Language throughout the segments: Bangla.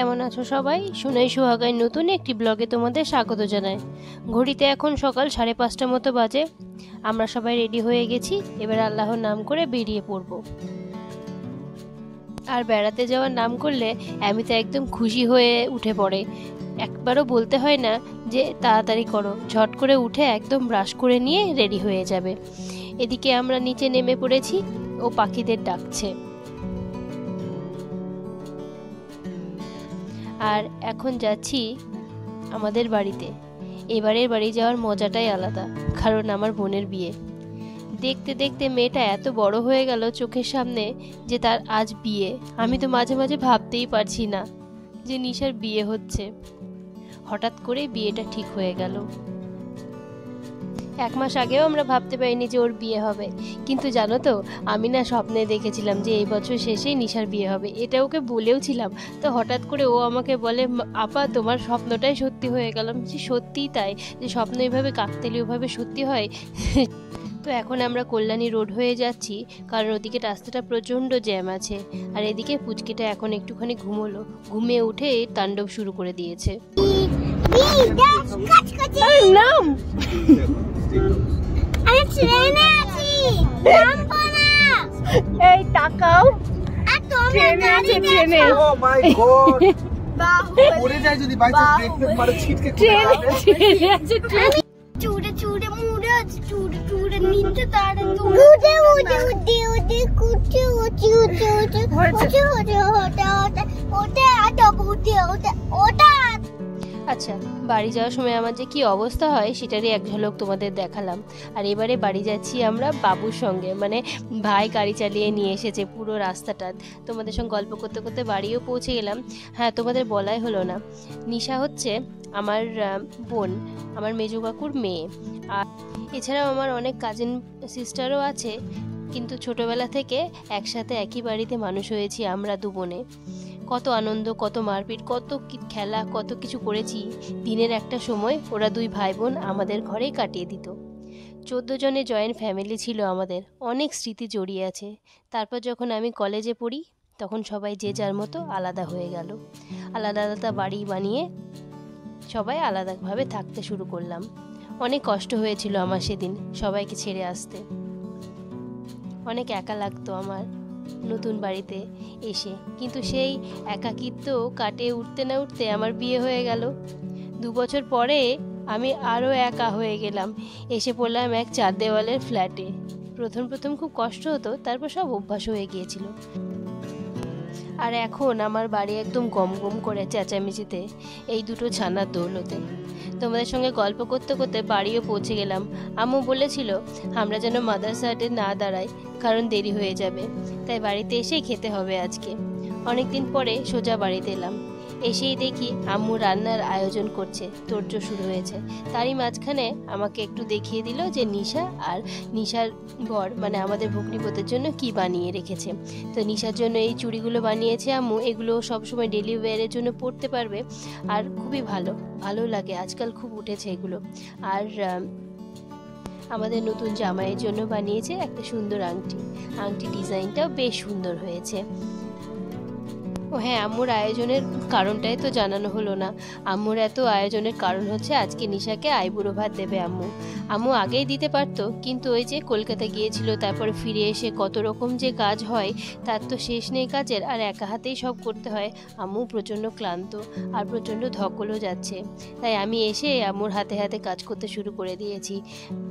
কেমন আছো সবাই? সোনাই সোহাগায় নতুন একটি ব্লগে তোমাদের স্বাগত জানাই। ঘড়িতে এখন সকাল 5:30 মতো বাজে। আমরা সবাই রেডি হয়ে গেছি, এবার আল্লাহর নাম করে বেরিয়ে পড়ব। আর বেড়াতে যাওয়ার নাম করলে আমি তো একদম খুশি হয়ে উঠে পড়ে। একবারও বলতে হয় না যে তাড়াতাড়ি করো, ঝট করে উঠে একদম ব্রাশ করে নিয়ে রেডি হয়ে যাবে। এদিকে আমরা নিচে নেমে পড়েছি, ও পাখিদের ডাকছে। আর এখন যাচ্ছি আমাদের বাড়িতে। এবারের বাড়ি যাওয়ার মজাটাই আলাদা, কারণ আমার বোনের বিয়ে। দেখতে দেখতে মেয়েটা এত বড় হয়ে গেল চোখের সামনে যে তার আজ বিয়ে। আমি তো মাঝে মাঝে ভাবতেই পারছি না যে নিশার বিয়ে হচ্ছে। হঠাৎ করে বিয়েটা ঠিক হয়ে গেল। 1 মাস আগেও আমরা ভাবতে পারিনি যে ওর বিয়ে হবে। কিন্তু জানো তো, আমি না স্বপ্নে দেখেছিলাম যে এই বছর শেষেই নিশার বিয়ে হবে, এটা ওকে বলেও ছিলাম। তো হঠাৎ করে ও আমাকে বলে, আপা তোমার স্বপ্নটাই সত্যি হয়ে গেল। যে সত্যিই তাই, যে স্বপ্ন এইভাবে কাকতালীয়ভাবে সত্যি হয়। তো এখন আমরা কল্যাণী রোড হয়ে যাচ্ছি, কারণ ওদিকে রাস্তাটা প্রচণ্ড জ্যাম আছে। আর এদিকে পুচকিটা এখন একটুখানি ঘুমোলো, ঘুমিয়ে উঠে তাণ্ডব শুরু করে দিয়েছে। নাম এই তাকাও, ট্রেনে আছে, ট্রেনে। ও মাই গড, পড়ে যায় যদি বাই চান্স ব্রেক ফেল মারে ছিটকে ট্রেনে আছে। চুড়ে চুড়ে মুড়ে আছে, চুড়ে চুড়ে নিচে তাড়ে উড়ে উড়ে উড়ে উড়ে কুচু কুচু কুচু কুচু ওটা ওটা ওটা আটা বুটে ওটা ওটা। আচ্ছা, বাড়ি যাওয়ার সময় আমার যে কি অবস্থা হয় সেটারই এক ঝলক তোমাদের দেখালাম। আর এবারে বাড়ি যাচ্ছি আমরা বাবুর সঙ্গে, মানে ভাই গাড়ি চালিয়ে নিয়ে এসেছে পুরো রাস্তাটা। তোমাদের সঙ্গে গল্প করতে করতে বাড়িও পৌঁছে গেলাম। হ্যাঁ, তোমাদের বলাই হলো না, নিশা হচ্ছে আমার বোন, আমার মেজো কাকুর মেয়ে। আর এছাড়াও আমার অনেক কাজিন সিস্টারও আছে, কিন্তু ছোটবেলা থেকে একসাথে একই বাড়িতে মানুষ হয়েছি আমরা দু বোনে। কত আনন্দ, কত মারপিট, কত খেলা, কত কিছু করেছি। দিনের একটা সময় ওরা দুই ভাই বোন আমাদের ঘরেই কাটিয়ে দিত। 14 জনের জয়েন্ট ফ্যামিলি ছিল আমাদের, অনেক স্মৃতি জড়িয়ে আছে। তারপর যখন আমি কলেজে পড়ি তখন সবাই যে যার মতো আলাদা হয়ে গেল। আলাদা আলাদা বাড়ি বানিয়ে সবাই আলাদাভাবে থাকতে শুরু করলাম। অনেক কষ্ট হয়েছিল আমার সেদিন সবাইকে ছেড়ে আসতে। অনেক একা লাগতো আমার নতুন বাড়িতে এসে, কিন্তু সেই একাকিত্ব কাটে উঠতে না উঠতে আমার বিয়ে হয়ে গেল। 2 বছর পরে আমি আরও একা হয়ে গেলাম, এসে পড়লাম এক 4 দেওয়ালের ফ্ল্যাটে। প্রথম প্রথম খুব কষ্ট হতো, তারপর সব অভ্যাস হয়ে গিয়েছিল। আর এখন আমার বাড়ি একদম গম গম করে চেঁচামেচিতে, এই দুটো ছানার দৌলতে। তোমাদের সঙ্গে গল্প করতে করতে বাড়িও পৌঁছে গেলাম। আম্মু বলেছিল আমরা যেন মাদ্রাসাতে না দাঁড়াই, কারণ দেরি হয়ে যাবে, তাই বাড়িতে এসেই খেতে হবে আজকে। অনেকদিন পরে সোজা বাড়িতে এলাম। এসেই দেখি আম্মু রান্নার আয়োজন করছে, তোড়জোড় শুরু হয়েছে। তারই মাঝখানে আমাকে একটু দেখিয়ে দিল যে নিশা আর নিশার বর, মানে আমাদের ভগ্নিপতির জন্য কি বানিয়ে রেখেছে। তো নিশার জন্য এই চুড়িগুলো বানিয়েছে আম্মু, এগুলো সবসময় ডেলি ওয়্যারের জন্য পরতে পারবে। আর খুবই ভালো লাগে, আজকাল খুব উঠেছে এগুলো। আর আমাদের নতুন জামাইয়ের জন্য বানিয়েছে একটা সুন্দর আংটি ডিজাইনটাও বেশ সুন্দর হয়েছে। ও হ্যাঁ, আম্মুর আয়োজনের কারণটাই তো জানানো হলো না। আম্মুর এত আয়োজনের কারণ হচ্ছে আজকে নিশাকে আইবুড়ো ভাত দেবে আম্মু আগেই দিতে পারতো, কিন্তু ওই যে কলকাতা গিয়েছিল, তারপরে ফিরে এসে কত রকম যে কাজ হয় তার তো শেষ নেই কাজের, আর একা হাতেই সব করতে হয়। আম্মু প্রচণ্ড ক্লান্ত আর প্রচণ্ড ধকলও যাচ্ছে, তাই আমি এসে আম্মুর হাতে হাতে কাজ করতে শুরু করে দিয়েছি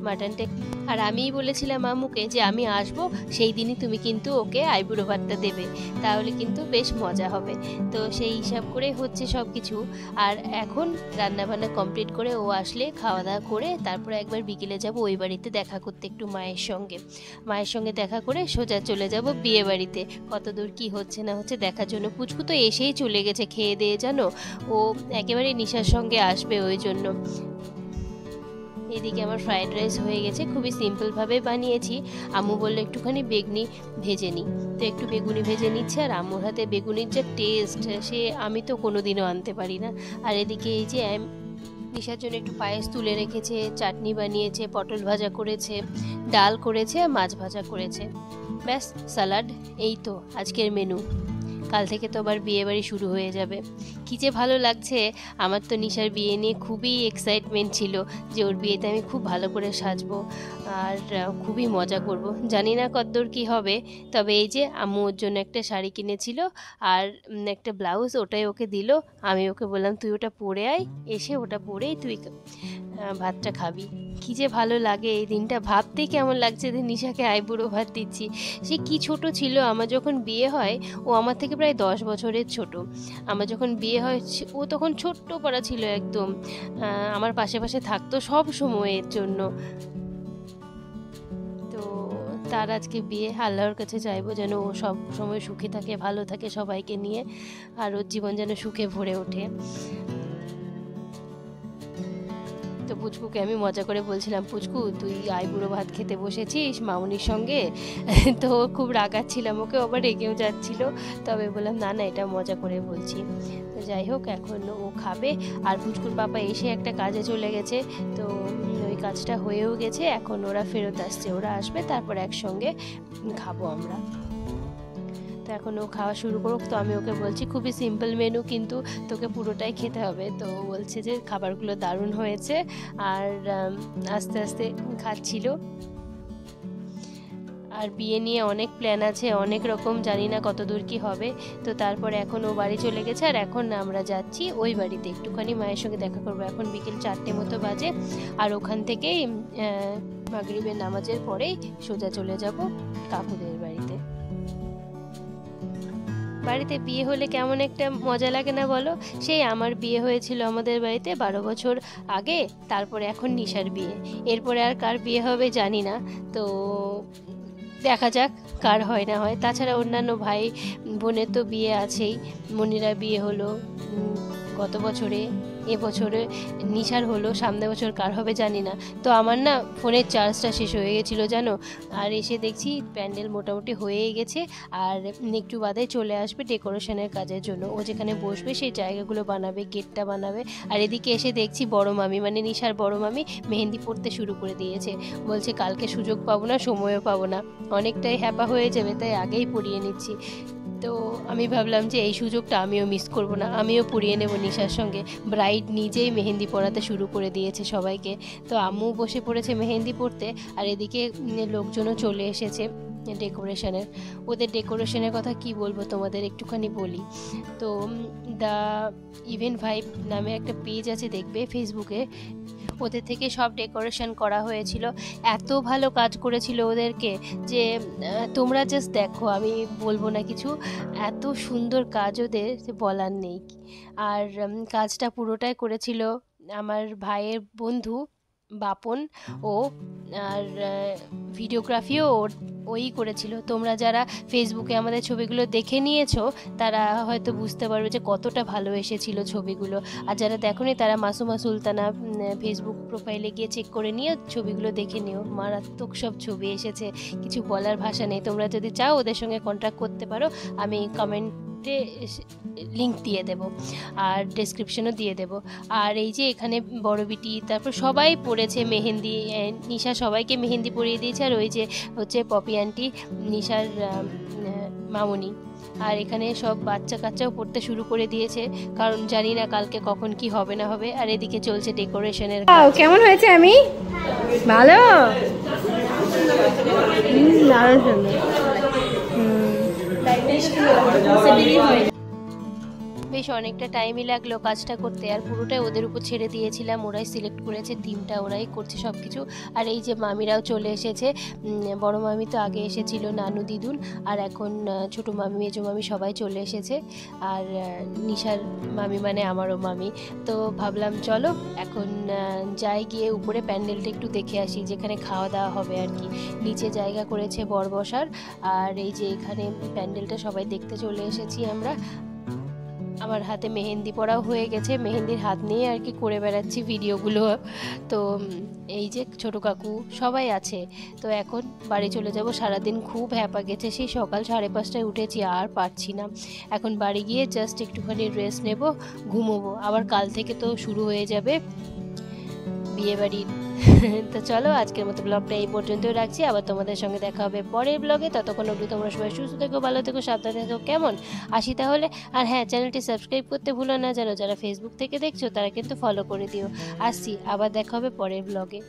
মাটনটা। আর আমিই বলেছিলাম আম্মুকে যে আমি আসবো, সেই দিনই তুমি কিন্তু ওকে আইবুড়ো ভাতটা দেবে, তাহলে কিন্তু বেশ মজা হবে। তো সেই হিসাব করে হচ্ছে সব কিছু। আর এখন রান্নাবান্না কমপ্লিট করে ও আসলে খাওয়া দাওয়া করে তারপরে একবার বিকেলে যাব ওই বাড়িতে দেখা করতে একটু মায়ের সঙ্গে দেখা করে সোজা চলে যাব বিয়ে বাড়িতে। কত দূর কি হচ্ছে না হচ্ছে দেখার জন্য। পুচকু তো এসেই চলে গেছে খেয়ে দিয়ে, জানো, ও একেবারে নিশার সঙ্গে আসবে ওই জন্য। এদিকে আমার ফ্রাইড রাইস হয়ে গেছে, খুবই সিম্পলভাবে বানিয়েছি। আম্মু বললো একটুখানি বেগুনি ভেজে নিই, তো একটু বেগুনি ভেজে নিচ্ছে। আর আম্মুর হাতে বেগুনির যে টেস্ট, সে আমি তো কোনোদিনও আনতে পারি না। আর এদিকে এই যে নিশার জন্য একটু পায়েস তুলে রেখেছে, চাটনি বানিয়েছে, পটল ভাজা করেছে, ডাল করেছে, মাছ ভাজা করেছে, ব্যাস সালাড। এই তো আজকের মেনু। কাল থেকে তো আবার বিয়ে বাড়ি শুরু হয়ে যাবে। কী যে ভালো লাগছে, আমার তো নিশার বিয়ে নিয়ে খুবই এক্সাইটমেন্ট ছিল যে ওর বিয়েতে আমি খুব ভালো করে সাজবো আর খুবই মজা করব। জানি না কতদূর কী হবে, তবে এই যে আম্মু ওর জন্য একটা শাড়ি কিনেছিল আর একটা ব্লাউজ, ওটাই ওকে দিল। আমি ওকে বললাম তুই ওটা পরে আয়, এসে ওটা পরেই তুই ভাতটা খাবি। কী যে ভালো লাগে এই দিনটা, ভাবতেই কেমন লাগছে যে নিশাকে আইবুড়ো ভাত দিচ্ছি। সে কি ছোট ছিল, আমার যখন বিয়ে হয় ও আমার থেকে প্রায় 10 বছরের ছোট। আমার যখন বিয়ে হয় ও তখন ছোট্ট পাড়া ছিল একদম, আমার পাশে পাশে থাকতো সব সময়ের জন্য। তো তার আজকে বিয়ে, আল্লাহর কাছে চাইবো যেন ও সব সময় সুখে থাকে, ভালো থাকে সবাইকে নিয়ে, আর ওর জীবন যেন সুখে ভরে ওঠে। তো পুচকুকে আমি মজা করে বলছিলাম, পুচকু তুই আইবুড়ো ভাত খেতে বসেছিস মামুনির সঙ্গে। তো খুব রাগাচ্ছিলাম ওকে, আবার রেগেও যাচ্ছিল, তবে বললাম না না এটা মজা করে বলছি। তো যাই হোক, এখন ও খাবে। আর পুচকুর পাপা এসে একটা কাজে চলে গেছে, তো ওই কাজটা হয়েও গেছে, এখন ওরা ফেরত আসছে, ওরা আসবে তারপর একসঙ্গে খাবো আমরা। তো এখন ও খাওয়া শুরু করুক। তো আমি ওকে বলছি খুবই সিম্পল মেনু, কিন্তু তোকে পুরোটাই খেতে হবে। তো বলছে যে খাবারগুলো দারুণ হয়েছে, আর আস্তে আস্তে খাচ্ছিল। আর বিয়ে নিয়ে অনেক প্ল্যান আছে, অনেক রকম, জানি না কত দূর কী হবে। তো তারপরে এখন ও বাড়ি চলে গেছে, আর এখন আমরা যাচ্ছি ওই বাড়িতে একটুখানি মায়ের সঙ্গে দেখা করবো। এখন বিকেল 4টে মতো বাজে, আর ওখান থেকেই মাগরিবের নামাজের পরেই সোজা চলে যাব কাকুদের বাড়িতে। বাড়িতে বিয়ে হলে কেমন একটা মজা লাগে না বলো? সেই আমার বিয়ে হয়েছিল আমাদের বাড়িতে 12 বছর আগে, তারপরে এখন নিশার বিয়ে, এরপরে আর কার বিয়ে হবে জানি না। তো দেখা যাক কার হয় না হয়। তাছাড়া অন্যান্য ভাই বোনের তো বিয়ে আছেই, মনিরা বিয়ে হলো গত বছরে, এবছরে নিশার হলো, সামনের বছর কার হবে জানি না। তো আমার না ফোনের চার্জটা শেষ হয়ে গেছিলো জানো, আর এসে দেখছি প্যান্ডেল মোটামুটি হয়েই গেছে, আর একটু বাদে চলে আসবে ডেকোরেশনের কাজের জন্য। ও যেখানে বসবে সেই জায়গাগুলো বানাবে, গেটটা বানাবে। আর এদিকে এসে দেখছি বড় মামি, মানে নিশার বড় মামি মেহেন্দি পড়তে শুরু করে দিয়েছে। বলছে কালকে সুযোগ পাবো না, সময়ও পাবো না, অনেকটাই হ্যাপা হয়ে যাবে, তাই আগেই পড়িয়ে নিচ্ছি। তো আমি ভাবলাম যে এই সুযোগটা আমিও মিস করব না, আমিও পড়িয়ে নেব নিশার সঙ্গে। ব্রাইড নিজেই মেহেন্দি পরাতে শুরু করে দিয়েছে সবাইকে। তো আম্মু বসে পড়েছে মেহেন্দি পড়তে, আর এদিকে লোকজনও চলে এসেছে ডেকোরেশনের। ওদের ডেকোরেশনের কথা কি বলবো তোমাদের, একটুখানি বলি। তো দ্য ইভেন্ট ভাইব নামে একটা পেজ আছে, দেখবে ফেসবুকে, ওদের থেকে সব ডেকোরেশন করা হয়েছিল। এত ভালো কাজ করেছিল ওদেরকে যে তোমরা জাস্ট দেখো, আমি বলবো না কিছু, এত সুন্দর কাজ ওদের বলার নেই। আর কাজটা পুরোটাই করেছিল আমার ভাইয়ের বন্ধু বাপন ও, আর ভিডিওগ্রাফিও ওই করেছিল। তোমরা যারা ফেসবুকে আমাদের ছবিগুলো দেখে নিয়েছো তারা হয়তো বুঝতে পারবে যে কতটা ভালো এসেছিল ছবিগুলো, আর যারা দেখোনি তারা মাসুমা সুলতানা ফেসবুক প্রোফাইলে গিয়ে চেক করে নিও, ছবিগুলো দেখে নিও। মারাত্মক সব ছবি এসেছে, কিছু বলার ভাষা নেই। তোমরা যদি চাও ওদের সঙ্গে কন্ট্যাক্ট করতে পারো, আমি কমেন্টে লিঙ্ক দিয়ে দেব আর ডেসক্রিপশনও দিয়ে দেব। আর এই যে এখানে বড় বিটি, তারপর সবাই পড়েছে মেহেন্দি, নিশা সবাইকে মেহেন্দি পরিয়ে দিয়েছে। আর ওই যে হচ্ছে পপি আন্টি, নিশার মামুনি। আর এখানে সব বাচ্চা কাচ্চাও পড়তে শুরু করে দিয়েছে, কারণ জানি না কালকে কখন কি হবে না হবে। আর এদিকে চলছে ডেকোরেশনের। কেমন হয়েছে? আমি ভালো, দারুণ সুন্দর। বেশ অনেকটা টাইমই লাগলো কাজটা করতে, আর পুরোটাই ওদের উপর ছেড়ে দিয়েছিলাম। ওরাই সিলেক্ট করেছে থিমটা, ওরাই করছে সব কিছু। আর এই যে মামিরাও চলে এসেছে, বড় মামি তো আগে এসেছিল, নানু দিদুন, আর এখন ছোটো মামি মেজো মামি সবাই চলে এসেছে। আর নিশার মামি মানে আমারও মামি। তো ভাবলাম চলো এখন যাই, গিয়ে উপরে প্যান্ডেলটা একটু দেখে আসি, যেখানে খাওয়া দাওয়া হবে আর কি। নিচে জায়গা করেছে বর বসার, আর এই যে এখানে প্যান্ডেলটা সবাই দেখতে চলে এসেছি আমরা। আমার হাতে মেহেন্দি পরাও হয়ে গেছে, মেহেন্দির হাত নিয়ে আর কি করে বেড়াচ্ছি ভিডিওগুলো। তো এই যে ছোটো কাকু সবাই আছে। তো এখন বাড়ি চলে যাব। সারাদিন খুব হ্যাপা গেছে, সেই সকাল 5:30টায় উঠেছি, আর পারছি না। এখন বাড়ি গিয়ে জাস্ট একটুখানি রেস্ট নেব, ঘুমোবো। আবার কাল থেকে তো শুরু হয়ে যাবে বিয়ে বাড়ির। তো চলো আজকের মতো ব্লগটা এই পর্যন্ত রাখছি, আবার তোমাদের সঙ্গে দেখা হবে পরের ব্লগে। ততক্ষণ অবধি তোমরা সবাই সুস্থ থেকো, ভালো থেকো, সাবধানে থেকো, কেমন? আসি তাহলে। আর হ্যাঁ, চ্যানেলটি সাবস্ক্রাইব করতে ভুলো না যেন। যারা ফেসবুক থেকে দেখছো তারা কিন্তু ফলো করে দিও। আসছি, আবার দেখা হবে পরের ব্লগে।